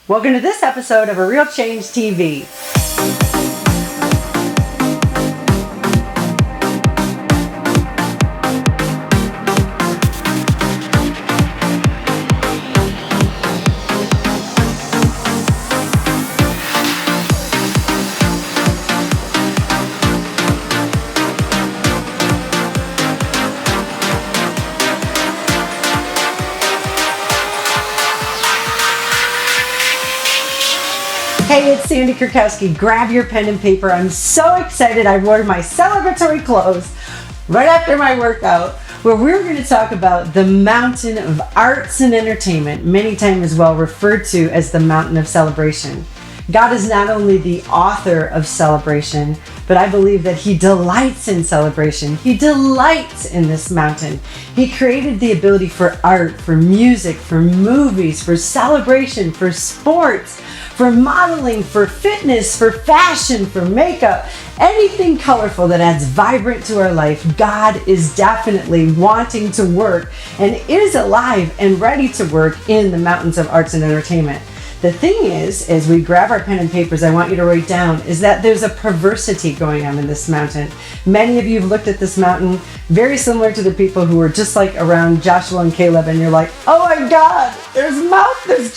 Welcome to this episode of A Real Change TV. Hey, it's Sandy Kurkowski. Grab your pen and paper. I'm so excited. I've ordered my celebratory clothes right after my workout, where we're going to talk about the mountain of arts and entertainment, many times as well referred to as the mountain of celebration. God is not only the author of celebration, but I believe that He delights in celebration. He delights in this mountain. He created the ability for art, for music, for movies, for celebration, for sports, for modeling, for fitness, for fashion, for makeup, anything colorful that adds vibrant to our life. God is definitely wanting to work and is alive and ready to work in the mountains of arts and entertainment. The thing is, as we grab our pen and papers, I want you to write down, is that there's a perversity going on in this mountain. Many of you have looked at this mountain, very similar to the people who were just like around Joshua and Caleb, and you're like, oh my God, there's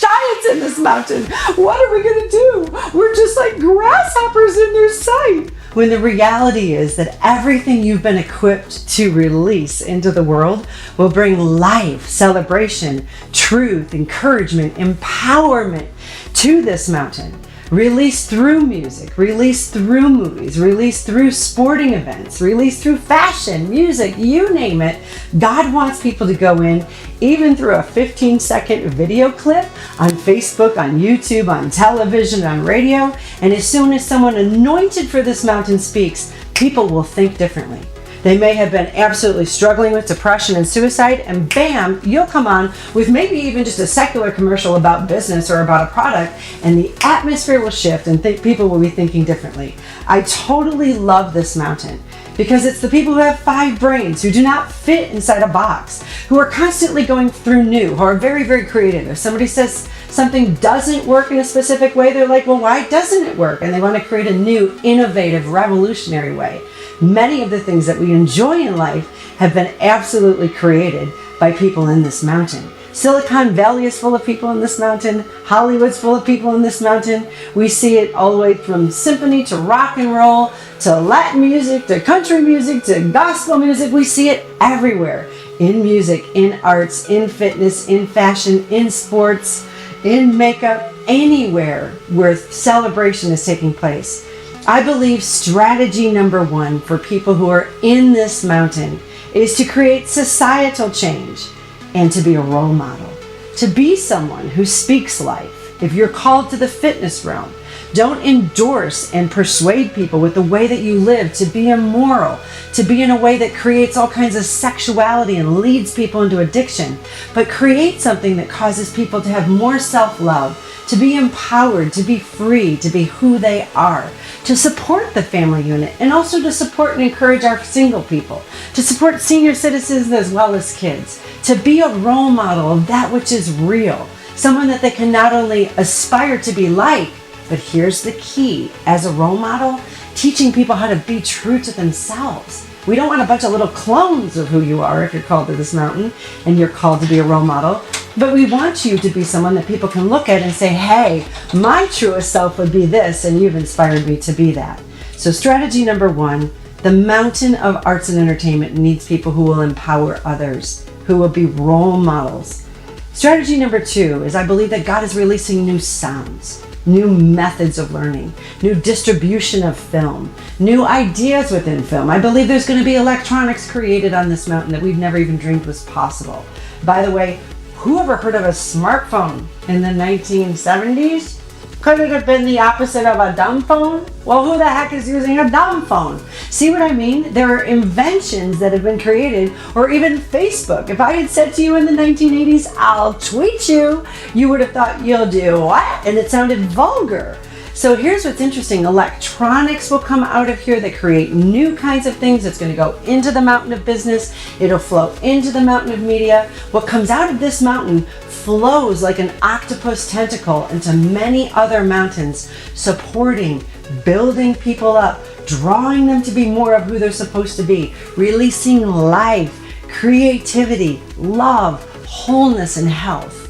giants in this mountain. What are we gonna do? We're just like grasshoppers in their sight. When the reality is that everything you've been equipped to release into the world will bring life, celebration, truth, encouragement, empowerment to this mountain. Released through music, released through movies, released through sporting events, released through fashion, music, you name it. God wants people to go in, even through a 15-second video clip on Facebook, on YouTube, on television, on radio. And as soon as someone anointed for this mountain speaks, people will think differently. They may have been absolutely struggling with depression and suicide, and bam, you'll come on with maybe even just a secular commercial about business or about a product, and the atmosphere will shift and people will be thinking differently. I totally love this mountain because it's the people who have 5 brains, who do not fit inside a box, who are constantly going through new, who are very, very creative. If somebody says something doesn't work in a specific way, they're like, well, why doesn't it work? And they want to create a new, innovative, revolutionary way. Many of the things that we enjoy in life have been absolutely created by people in this mountain. Silicon Valley is full of people in this mountain. Hollywood's full of people in this mountain. We see it all the way from symphony to rock and roll to Latin music to country music to gospel music. We see it everywhere. In music, in arts, in fitness, in fashion, in sports, in makeup, anywhere where celebration is taking place. I believe strategy number 1 for people who are in this mountain is to create societal change and to be a role model, to be someone who speaks life. If you're called to the fitness realm, don't endorse and persuade people with the way that you live to be immoral, to be in a way that creates all kinds of sexuality and leads people into addiction, but create something that causes people to have more self-love, to be empowered, to be free, to be who they are, to support the family unit, and also to support and encourage our single people, to support senior citizens as well as kids, to be a role model of that which is real, someone that they can not only aspire to be like, but here's the key, as a role model, teaching people how to be true to themselves. We don't want a bunch of little clones of who you are if you're called to this mountain and you're called to be a role model. But we want you to be someone that people can look at and say, hey, my truest self would be this, and you've inspired me to be that. So strategy number 1, the mountain of arts and entertainment needs people who will empower others, who will be role models. Strategy number 2 is I believe that God is releasing new sounds, new methods of learning, new distribution of film, new ideas within film. I believe there's going to be electronics created on this mountain that we've never even dreamed was possible. By the way, who ever heard of a smartphone in the 1970s? Could it have been the opposite of a dumb phone? Well, who the heck is using a dumb phone? See what I mean? There are inventions that have been created, or even Facebook. If I had said to you in the 1980s, I'll tweet you, you would have thought, you'll do what? And it sounded vulgar. So here's what's interesting. Electronics will come out of here that create new kinds of things. It's going to go into the mountain of business. It'll flow into the mountain of media. What comes out of this mountain flows like an octopus tentacle into many other mountains, supporting, building people up, drawing them to be more of who they're supposed to be, releasing life, creativity, love, wholeness, and health.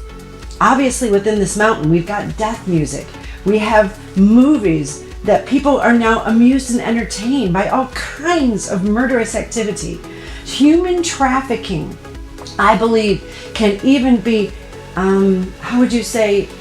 Obviously, within this mountain, we've got death music. We have movies that people are now amused and entertained by all kinds of murderous activity. Human trafficking, I believe, can even be,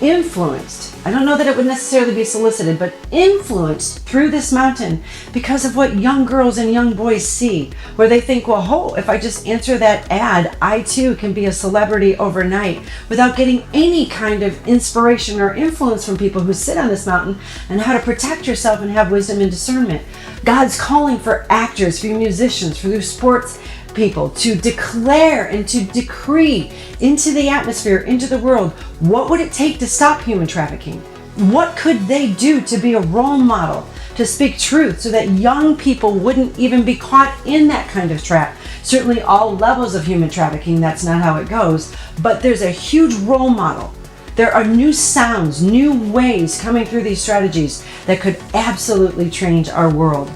influenced. I don't know that it would necessarily be solicited, but influenced through this mountain because of what young girls and young boys see, where they think, well, if I just answer that ad, I too can be a celebrity overnight, without getting any kind of inspiration or influence from people who sit on this mountain and how to protect yourself and have wisdom and discernment. God's calling for actors, for musicians, for those sports people to declare and to decree into the atmosphere, into the world, what would it take to stop human trafficking? What could they do to be a role model, to speak truth so that young people wouldn't even be caught in that kind of trap? Certainly all levels of human trafficking, that's not how it goes, but there's a huge role model. There are new sounds, new ways coming through these strategies that could absolutely change our world.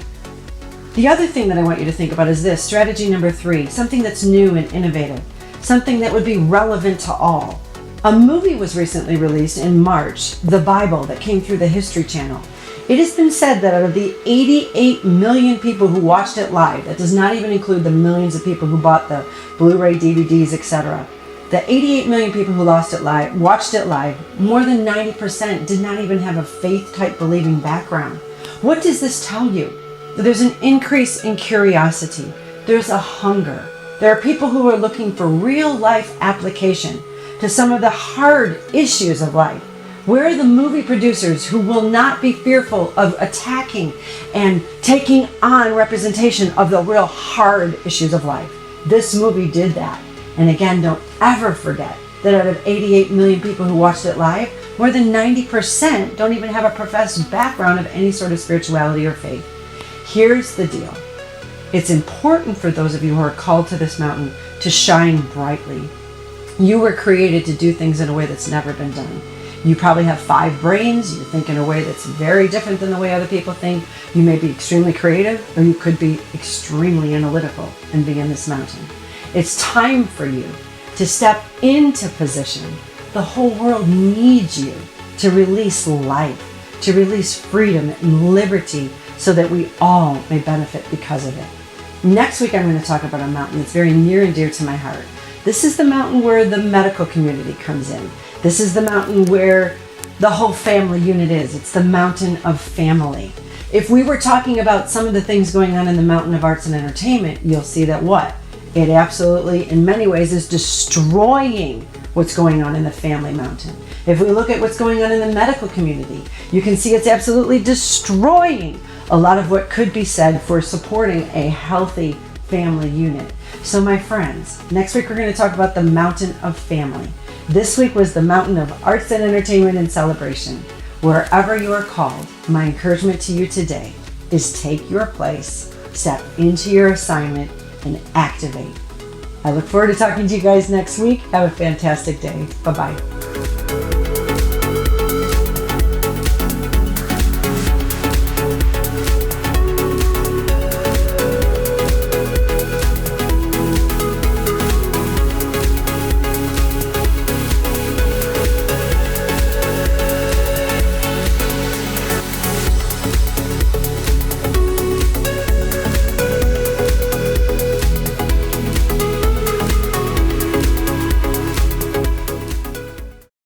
The other thing that I want you to think about is this, strategy number 3, something that's new and innovative, something that would be relevant to all. A movie was recently released in March, The Bible, that came through the History Channel. It has been said that out of the 88 million people who watched it live, that does not even include the millions of people who bought the Blu-ray, DVDs, etc. The 88 million people who watched it live, more than 90% did not even have a faith-type believing background. What does this tell you? There's an increase in curiosity. There's a hunger. There are people who are looking for real life application to some of the hard issues of life. Where are the movie producers who will not be fearful of attacking and taking on representation of the real hard issues of life? This movie did that. And again, don't ever forget that out of 88 million people who watched it live, more than 90% don't even have a professed background of any sort of spirituality or faith. Here's the deal. It's important for those of you who are called to this mountain to shine brightly. You were created to do things in a way that's never been done. You probably have 5 brains. You think in a way that's very different than the way other people think. You may be extremely creative, or you could be extremely analytical and be in this mountain. It's time for you to step into position. The whole world needs you to release life, to release freedom and liberty, so that we all may benefit because of it. Next week, I'm going to talk about a mountain that's very near and dear to my heart. This is the mountain where the medical community comes in. This is the mountain where the whole family unit is. It's the mountain of family. If we were talking about some of the things going on in the mountain of arts and entertainment, you'll see that it absolutely, in many ways, is destroying what's going on in the family mountain. If we look at what's going on in the medical community, you can see it's absolutely destroying a lot of what could be said for supporting a healthy family unit. So my friends, next week we're going to talk about the mountain of family. This week was the mountain of arts and entertainment and celebration. Wherever you are called, my encouragement to you today is take your place, step into your assignment, and activate. I look forward to talking to you guys next week. Have a fantastic day. Bye-bye.